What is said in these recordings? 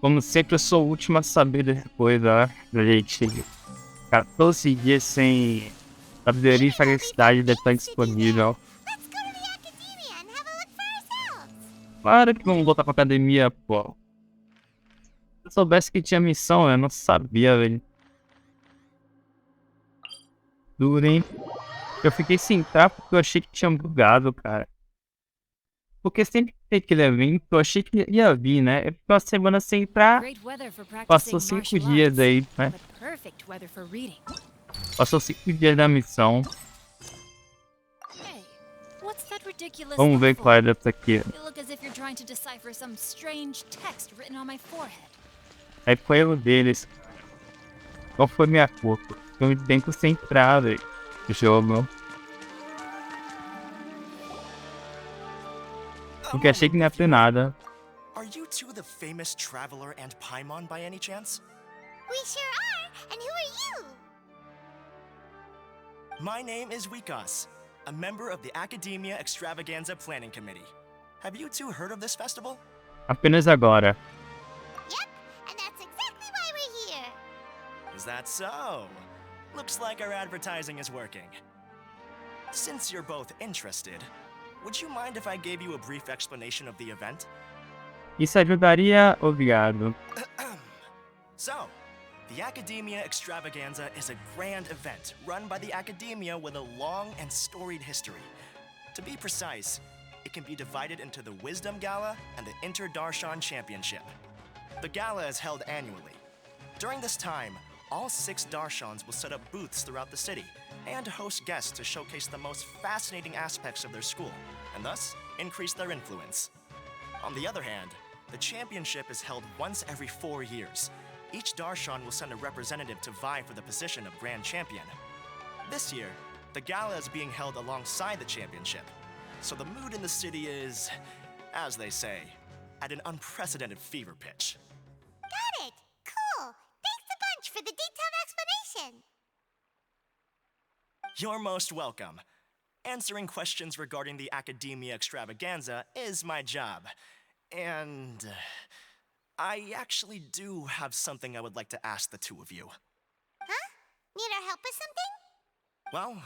Como sempre, eu sou o último a saber depois, ó. A gente 14 dias sem Sabedoria e Sagacidade deve estar disponível. Claro que vamos voltar pra academia, pô. Se eu soubesse que tinha missão, eu não sabia, velho. Duro, hein? Eu fiquei sem entrar porque eu achei que tinha bugado, cara. Porque sempre que tem aquele evento, eu achei que ia vir, né? Eu fiquei uma semana sem entrar, passou 5 dias aí, né? Passou 5 dias da missão. Vamos ver qual é dessa aqui. Aí foi erro deles. Qual foi minha culpa? Eu me bem concentrado, velho. O jogo. Porque achei que não ia ter nada. Are you two the famous traveler and Paimon by any chance? We sure are, and who are you? My name is Wikas, a member of the Academia Extravaganza Planning Committee. Have you two heard of this festival? Apenas agora. Yep, and that's exactly why we're here. Is that so? Looks like our advertising is working. Since you're both interested, would you mind if I gave you a brief explanation of the event? Isso ajudaria, obrigado. So, the Academia Extravaganza is a grand event run by the Academia with a long and storied history. To be precise, it can be divided into the Wisdom Gala and the Inter-Darshan Championship. The gala is held annually. During this time, all 6 Darshans will set up booths throughout the city and host guests to showcase the most fascinating aspects of their school, and thus increase their influence. On the other hand, the championship is held once every 4 years. Each Darshan will send a representative to vie for the position of Grand Champion. This year, the gala is being held alongside the championship, so the mood in the city is, as they say, at an unprecedented fever pitch. Got it! Cool! Thanks a bunch for the detailed explanation! You're most welcome. Answering questions regarding the Academia Extravaganza is my job. And I actually do have something I would like to ask the two of you. Huh? Need our help with something? Well,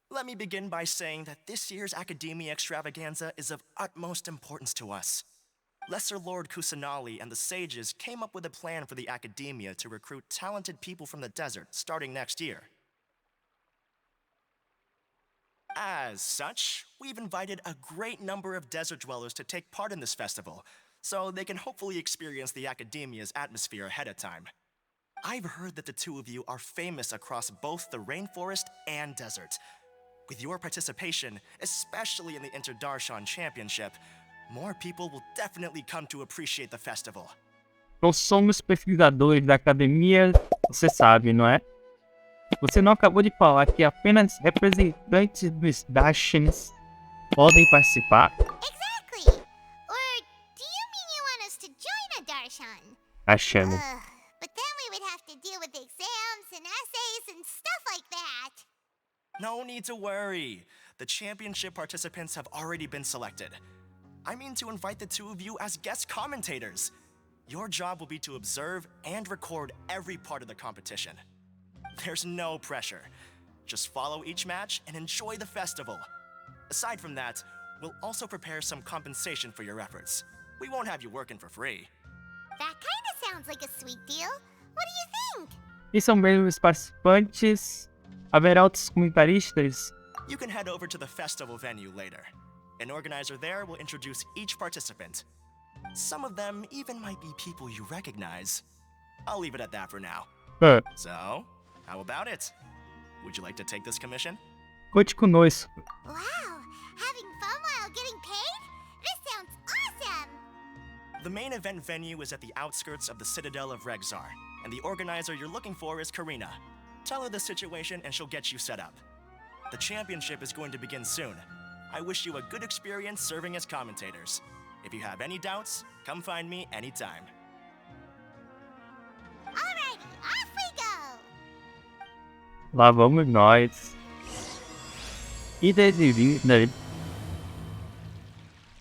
let me begin by saying that this year's Academia Extravaganza is of utmost importance to us. Lesser Lord Kusanali and the sages came up with a plan for the Academia to recruit talented people from the desert starting next year. As such, we've invited a great number of desert dwellers to take part in this festival, so they can hopefully experience the Academia's atmosphere ahead of time. I've heard that the two of you are famous across both the rainforest and desert. With your participation, especially in the Inter-Darshan Championship, more people will definitely come to appreciate the festival. Nós somos pesquisadores da academia, você sabe, não é? Você não acabou de falar que apenas representantes dos Dashans podem participar? Exactly! Or do you mean you want us to join a Darshan? Achando. But then we would have to deal with exams and essays and stuff like that. No need to worry. The championship participants have already been selected. I mean to invite the two of you as guest commentators. Your job will be to observe and record every part of the competition. There's no pressure. Just follow each match and enjoy the festival. Aside from that, we'll also prepare some compensation for your efforts. We won't have you working for free. That kinda sounds like a sweet deal. What do you think? E são mesmo os participantes? Haverá outros comentaristas? You can head over to the festival venue later. An organizer there will introduce each participant. Some of them even might be people you recognize. I'll leave it at that for now. So, how about it? Would you like to take this commission? Conte conosco. Wow! Having fun while getting paid? This sounds awesome! The main event venue is at the outskirts of the Citadel of Regzar, and the organizer you're looking for is Karina. Tell her the situation and she'll get you set up. The championship is going to begin soon. I wish you a good experience serving as commentators. If you have any doubts, come find me anytime. Alrighty, off we go! Lá vamos nós. Ida de vinda.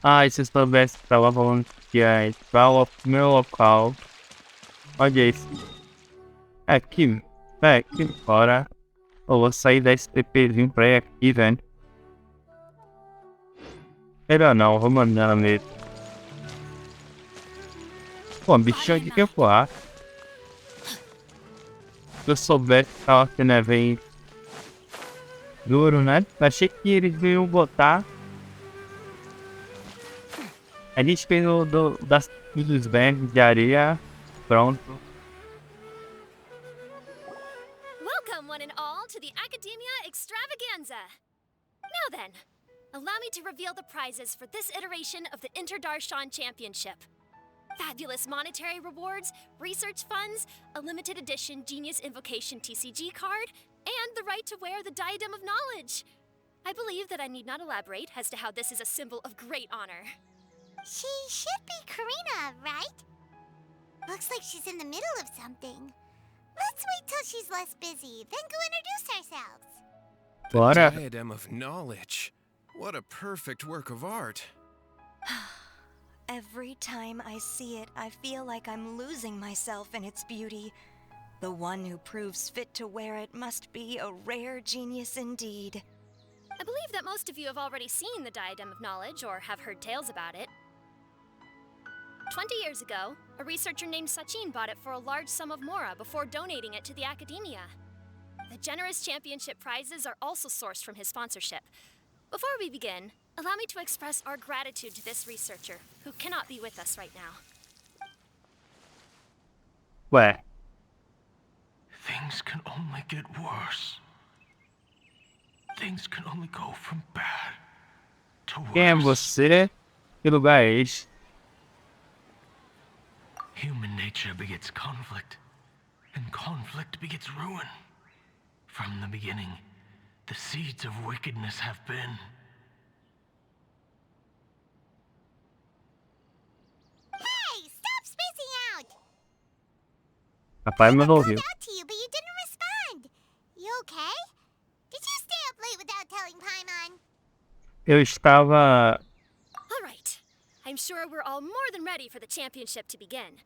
Ah, se soubesse que estava falando que ia entrar no meu local, Olha isso. Aqui, aqui fora. Eu vou sair da STPzinho pra ir aqui, velho. Melhor não, vou mandar mesmo. Pô, bichinho aqui que eu voar. Se eu soubesse que tava sendo evento duro, né? Achei que eles iam botar. A gente fez dos bancos de areia. Pronto. Welcome, one and all, to the Academia Extravaganza. Now then, allow me to reveal the prizes for this iteration of the Interdarshan Championship. Fabulous monetary rewards, research funds, a limited edition Genius Invocation TCG card, and the right to wear the Diadem of Knowledge. I believe that I need not elaborate as to how this is a symbol of great honor. She should be Karina, right? Looks like she's in the middle of something. Let's wait till she's less busy, then go introduce ourselves. Bora. The Diadem of Knowledge. What a perfect work of art. Every time I see it, I feel like I'm losing myself in its beauty. The one who proves fit to wear it must be a rare genius indeed. I believe that most of you have already seen the Diadem of Knowledge or have heard tales about it. 20 years ago, a researcher named Sachin bought it for a large sum of mora before donating it to the Academia. The generous championship prizes are also sourced from his sponsorship. Before we begin, allow me to express our gratitude to this researcher, who cannot be with us right now. Ué. Things can only get worse. Things can only go from bad to worse. Quem é você? Que lugar é este? Human nature begets conflict, and conflict begets ruin. From the beginning, the seeds of wickedness have been. Hey, stop spacing out! Papai me I called ouviu. out to you, but you didn't respond. You okay? Did you stay up late without telling Paimon? Eu estava. All right. I'm sure we're all more than ready for the championship to begin.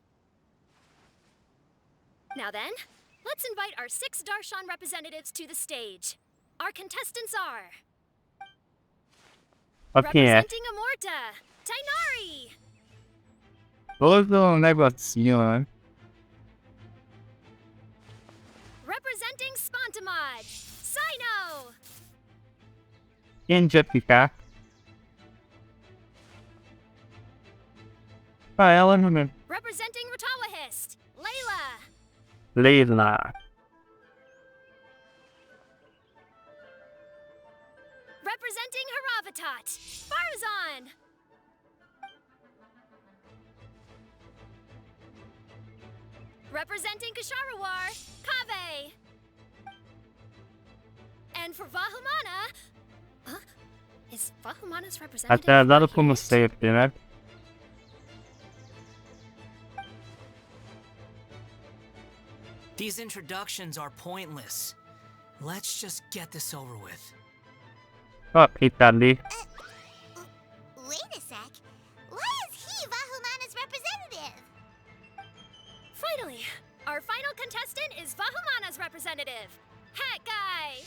Now then, let's invite our 6 Darshan representatives to the stage. Our contestants are... Olha quem é. Representing Amorta, Tainari. Todo um negocinho, né? Representing Spontamod, Sino. Quem vai ficar? Ah, ela não me. Representing Ratawahist, Layla. Leila. Representing Haravatat, Farazan. Representing Kasharawar, Kave. And for Vahumana... Huh? Is Vahumana's representative... Atrasado como sempre, né? These introductions are pointless. Let's just get this over with. Ó, quem tá ali. Wait a sec. Why is he Vahumana's representative? Finally, our final contestant is Vahumana's representative, Hat Guy.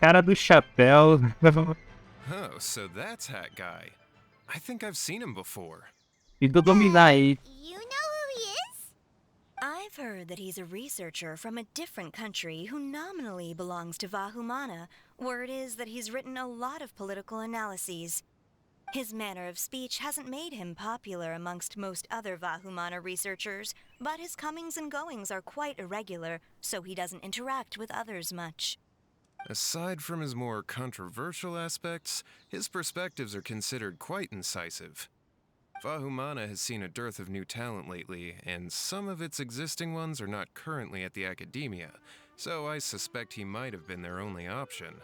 Cara do chapéu. Oh, so that's Hat Guy. I think I've seen him before. E do dominar aí. You know who he is? I've heard that he's a researcher from a different country who nominally belongs to Vahumana. Word is that he's written a lot of political analyses. His manner of speech hasn't made him popular amongst most other Vahumana researchers, but his comings and goings are quite irregular, so he doesn't interact with others much. Aside from his more controversial aspects, his perspectives are considered quite incisive. Vahumana has seen a dearth of new talent lately, and some of its existing ones are not currently at the Academia, so I suspect he might have been their only option.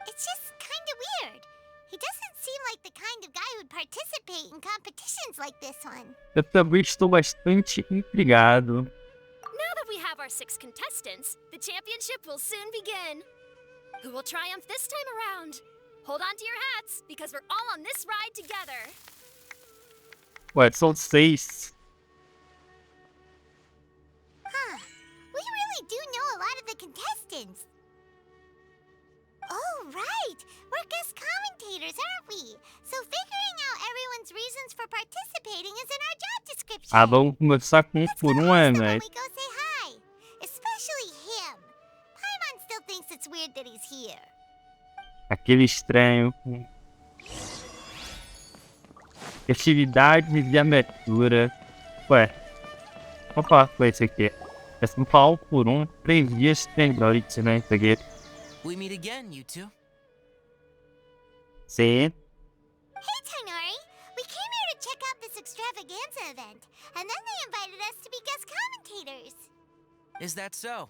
It's just kinda weird. He doesn't seem like the kind of guy who'd participate in competitions like this one. Eu também estou bastante intrigado. Now that we have our 6 contestants, the championship will soon begin. Who will triumph this time around? Hold on to your hats, because we're all on this ride together. Ué, são 6. questions. Oh, right! We're guest commentators, aren't we? So figuring out everyone's reasons for participating is in our job description. Ah, vamos começar com um por um, When velho. we go say hi. Especially him. Paimon still thinks it's weird that he's here. Aquele estranho. Festividade de Abertura. Ué, vamos falar com esse aqui. É só falar um por um. 3 dias, 3 noites, né? Isso aqui. We meet again, you two. Sim. Hey, Tainari. We came here to check out this extravaganza event, and then they invited us to be guest commentators. Is that so?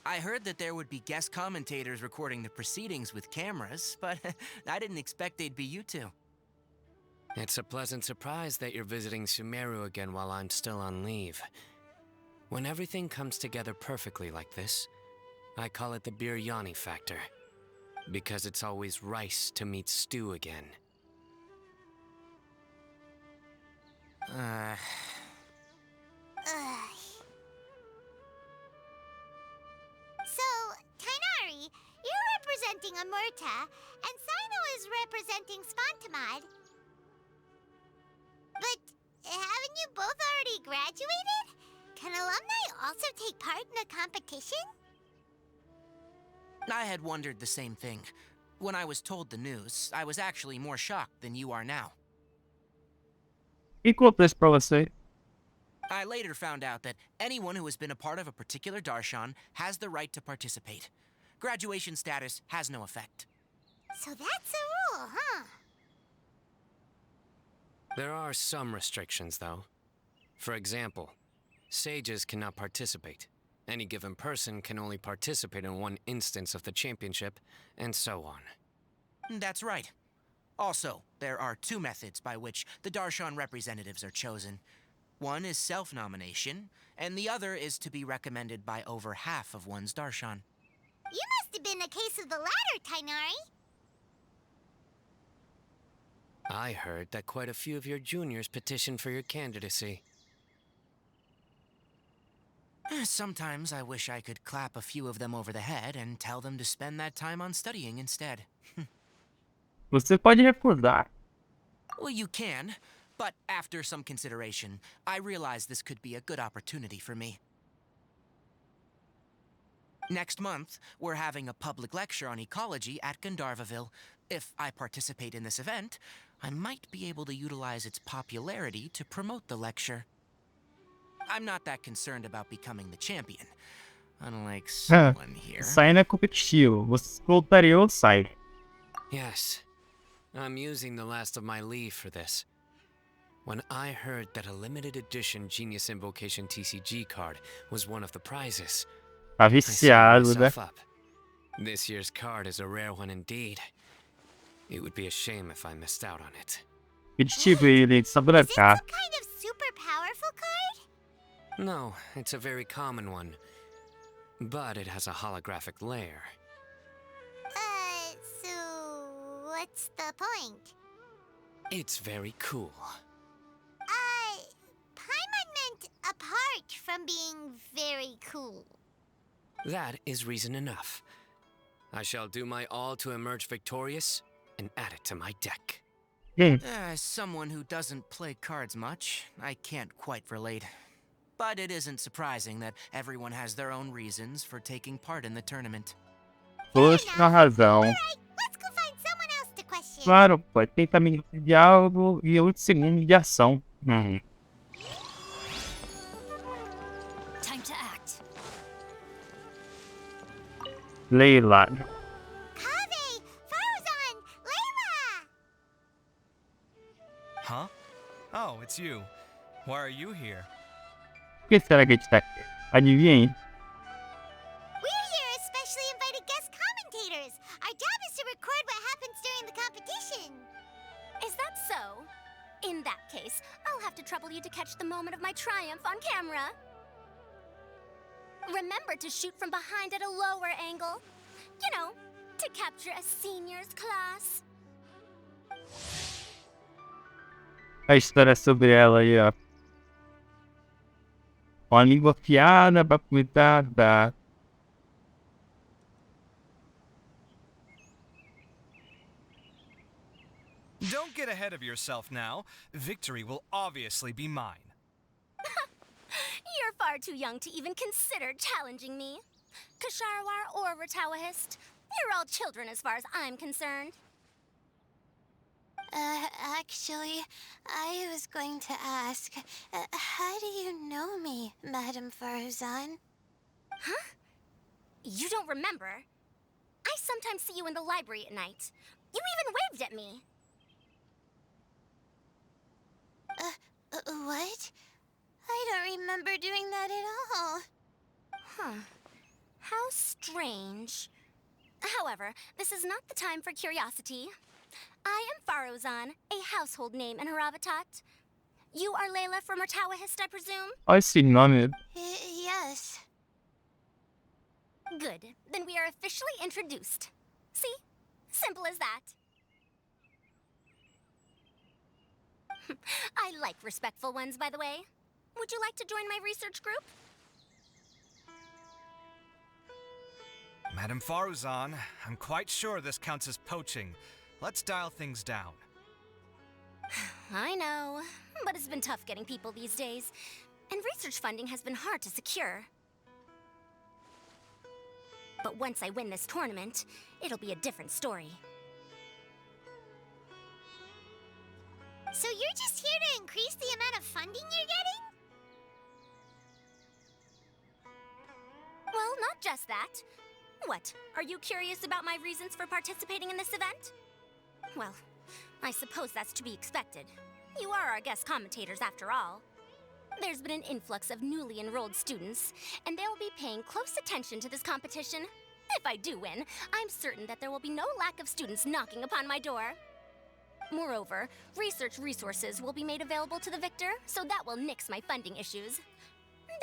I heard that there would be guest commentators recording the proceedings with cameras, but I didn't expect they'd be you two. It's a pleasant surprise that you're visiting Sumeru again while I'm still on leave. When everything comes together perfectly like this, I call it the biryani factor. Because it's always rice to meet stew again. Ugh. So, Tainari, you're representing Amurta, and Sino is representing Spontamod. But haven't you both already graduated? Can alumni also take part in a competition? I had wondered the same thing. When I was told the news, I was actually more shocked than you are now. E conta isso pra você. I later found out that anyone who has been a part of a particular darshan has the right to participate. Graduation status has no effect. So that's a rule, huh? There are some restrictions, though. For example, sages cannot participate. Any given person can only participate in one instance of the championship, and so on. That's right. Also, there are 2 methods by which the darshan representatives are chosen. One is self-nomination, and the other is to be recommended by over half of one's darshan. You must have been a case of the latter, Tainari. I heard that quite a few of your juniors petitioned for your candidacy. Sometimes I wish I could clap a few of them over the head and tell them to spend that time on studying instead. Você pode recusar. Well, you can, but after some consideration, I realized this could be a good opportunity for me. Next month, we're having a public lecture on ecology at Gandharvaville. If I participate in this event, I might be able to utilize its popularity to promote the lecture. I'm not that concerned about becoming the champion, unlike someone here. Sai não é competitivo. Você voltaria ou sai? Yes, I'm using the last of my leave for this. When I heard that a limited edition Genius Invocation TCG card was one of the prizes, Tá I signed viciado, né? myself up. This year's card is a rare one indeed. It would be a shame if I missed out on it. Competitivo ele, só pra Is it cá. some kind of super powerful card? No, it's a very common one. But it has a holographic layer. So what's the point? It's very cool. Paimon meant apart from being very cool. That is reason enough. I shall do my all to emerge victorious and add it to my deck. As someone who doesn't play cards much, I can't quite relate. But it isn't surprising that everyone has their own reasons for taking part in the tournament. Todos na razão. Alright, let's go find someone else to question. Claro, pô. Tem também diálogo e 8 segundos de ação. Time to act. Leila. Kaveh, Farzan, Layla! Huh? Oh, it's you. Why are you here? Por que será que a gente tá aqui? Adivinha aí. We're here as specially invited guest commentators. Our job is to record what happens during the competition. Is that so? In that case, I'll have to trouble you to catch the moment of my triumph on camera. Remember to shoot from behind at a lower angle. You know, to capture a senior's class. A história sobre ela aí, ó. Uma língua afiada pra cuidar da... get ahead of yourself now. Victory will obviously be mine. You're far too young to even consider challenging me. Kasharwar or Ratawahist, you're all children as far as I'm concerned. Actually, I was going to ask, how do you know me, Madame Farzan? Huh? You don't remember? I sometimes see you in the library at night. You even waved at me. What? I don't remember doing that at all. Huh. How strange. However, this is not the time for curiosity. I am Farozan, a household name in Haravatat. You are Layla from Ratawahist, I presume? I see none of it. Yes. Good. Then we are officially introduced. See? Simple as that. I like respectful ones, by the way. Would you like to join my research group? Madame Faruzan, I'm quite sure this counts as poaching. Let's dial things down. I know, but it's been tough getting people these days, and research funding has been hard to secure. But once I win this tournament, it'll be a different story. So you're just here to increase the amount of funding you're getting? Well, not just that. What, are you curious about my reasons for participating in this event? Well, I suppose that's to be expected. You are our guest commentators after all. There's been an influx of newly enrolled students, and they will be paying close attention to this competition. If I do win, I'm certain that there will be no lack of students knocking upon my door. Moreover, research resources will be made available to the victor, so that will nix my funding issues.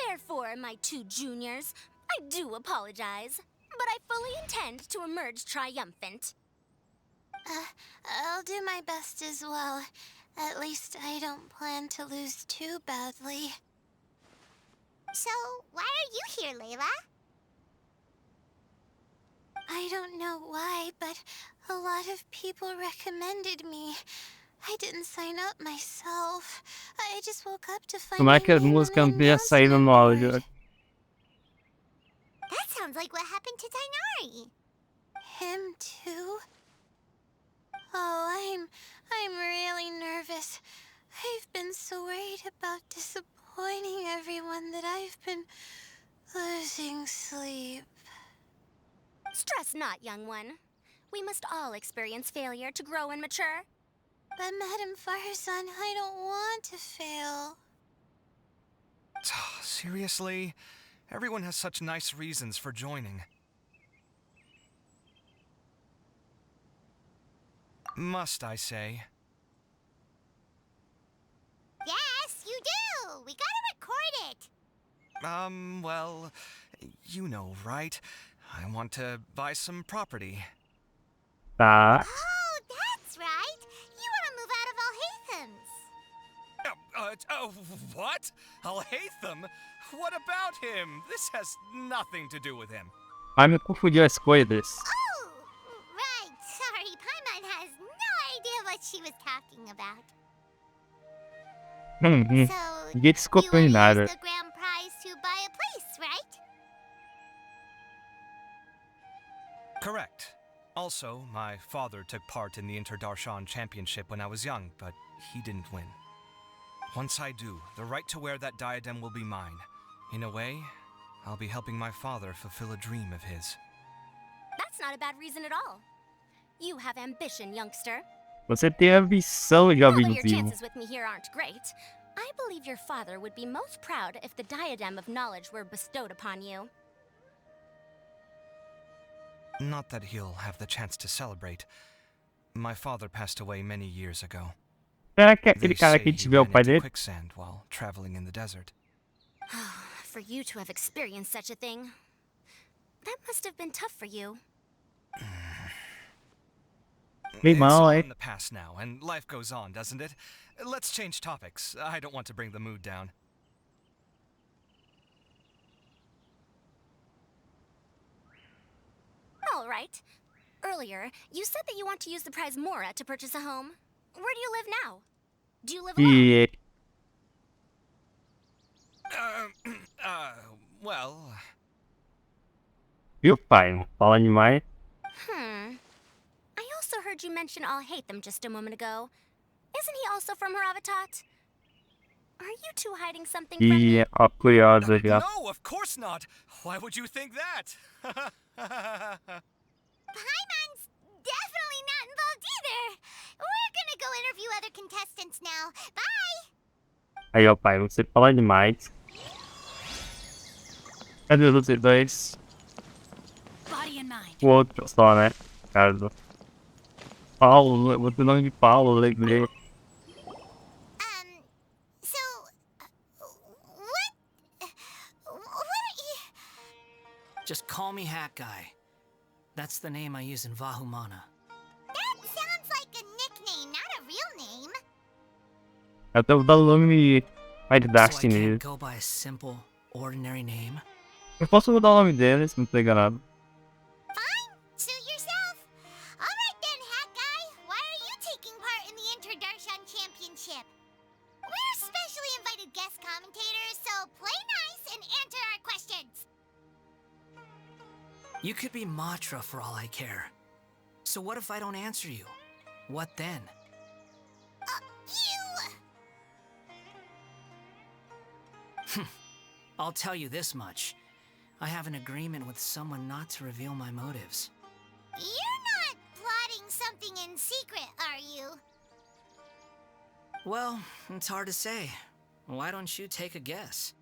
Therefore, my two juniors, I do apologize, but I fully intend to emerge triumphant. I'll do my best as well. At least I don't plan to lose too badly. So, why are you here, Layla? I don't know why, but a lot of people recommended me. I didn't sign up myself. I just woke up to find Como my é que a name música on não the teria saído announcement no áudio? board. That sounds like what happened to Dainari. Him too? Oh, I'm really nervous. I've been so worried about disappointing everyone that I've been losing sleep. Stress not, young one. We must all experience failure to grow and mature. But Madame Farzan, I don't want to fail. Seriously? Everyone has such nice reasons for joining. Must I say? Yes, you do! We gotta record it! Well, you know, right? I want to buy some property. Tá. Oh, that's right! You want to move out of Alhatham's. What? Alhaitham? What about him? This has nothing to do with him. Ai, me confundiu as coisas. Oh, right. Sorry, Paimon has no idea what she was talking about. So, Ninguém descobriu you em want to nada. use the grand prize to buy a place, right? Correct. Also, my father took part in the Interdarshan Championship when I was young, but he didn't win. Once I do, the right to wear that diadem will be mine. In a way, I'll be helping my father fulfill a dream of his. That's not a bad reason at all. You have ambition, youngster. Você tem a ambição, Although your jovenzinho. chances with me here aren't great, I believe your father would be most proud if the diadem of knowledge were bestowed upon you. Not that he'll have the chance to celebrate. My father passed away many years ago. Será que They aquele cara say que he tiver o ran pai into dele? quicksand while traveling in the desert. For you to have experienced such a thing, that must have been tough for you. Bem It's mal, all hein? in the past now, and life goes on, doesn't it? Let's change topics. I don't want to bring the mood down. All right. Earlier, you said that you want to use the prize Mora to purchase a home. where do you live now? Do you live alone? E Well... viu, pai? Não fala demais. I also heard you mention I'll hate them just a moment ago. Isn't he also from Haravatat? Are you two hiding something from me? E ó, curiosa já. No, of course not! Why would you think that? Paimon's definitely not involved either. We're gonna go interview other contestants now. Bye! Aí, ó, pai, você fala demais. Cadê os outros dois? Body and mind. O outro só, né? Caso. Paulo, o nome de Paulo, lembrei. So, what are you... Just call me Hat Guy. That's the name I use in Vahumana. That sounds like a nickname, not a real name. Eu tô dando o nome mais So I didático can't nele. go by a simple, ordinary name? Eu posso mudar o nome dele, se não tô enganado. Fine, suit yourself. Alright then, Hat Guy. Why are you taking part in the Interdarshan Championship? We're specially invited guest commentators, so play nice and answer our questions. You could be Matra for all I care. So what if I don't answer you? What then? I'll tell you this much. I have an agreement with someone not to reveal my motives. You're not plotting something in secret, are you? Well, it's hard to say. Why don't you take a guess?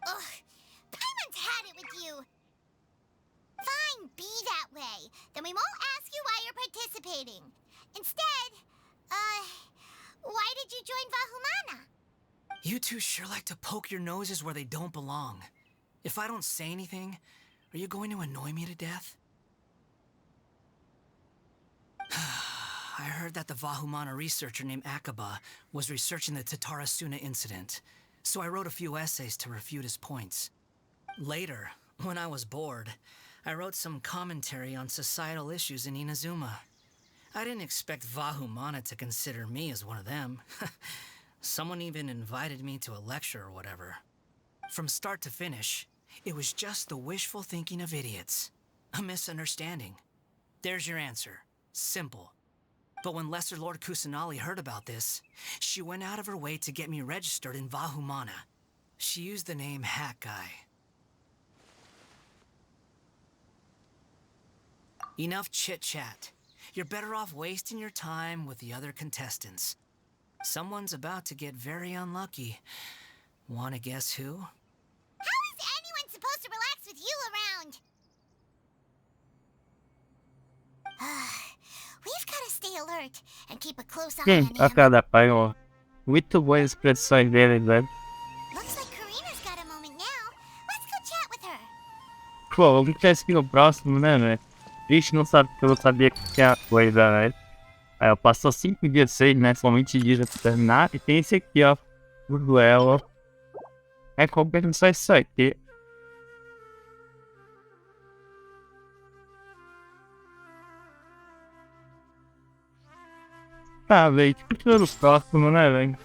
Ugh, Paimon's had it with you. Fine, be that way. Then we won't ask you why you're participating. Instead, why did you join Vahumana? You two sure like to poke your noses where they don't belong. If I don't say anything, are you going to annoy me to death? I heard that the Vahumana researcher named Akaba was researching the Tatarasuna incident, so I wrote a few essays to refute his points. Later, when I was bored, I wrote some commentary on societal issues in Inazuma. I didn't expect Vahumana to consider me as one of them. Someone even invited me to a lecture or whatever. From start to finish, it was just the wishful thinking of idiots. A misunderstanding. There's your answer. Simple. But when Lesser Lord Kusanali heard about this, she went out of her way to get me registered in Vahumana. She used the name Hat Guy. Enough chit-chat. You're better off wasting your time with the other contestants. Someone's about to get very unlucky. Wanna guess who? How is anyone supposed to relax with you around? We've got to stay alert and keep a close eye on A him. cada pai, ó. Muito boas expressões dele, velho. Looks like Karina's got a moment now. Let's go chat with her. Pô, o que tá aqui no próximo, né, velho? Vixe, não sabe que eu não sabia que tinha coisa, velho. Aí, ó, passou 5 dias, 6, né? Somente dias pra terminar. E tem esse aqui, ó. O duelo. É qualquer só isso aqui. Tá, velho. Continua no próximo, né, velho?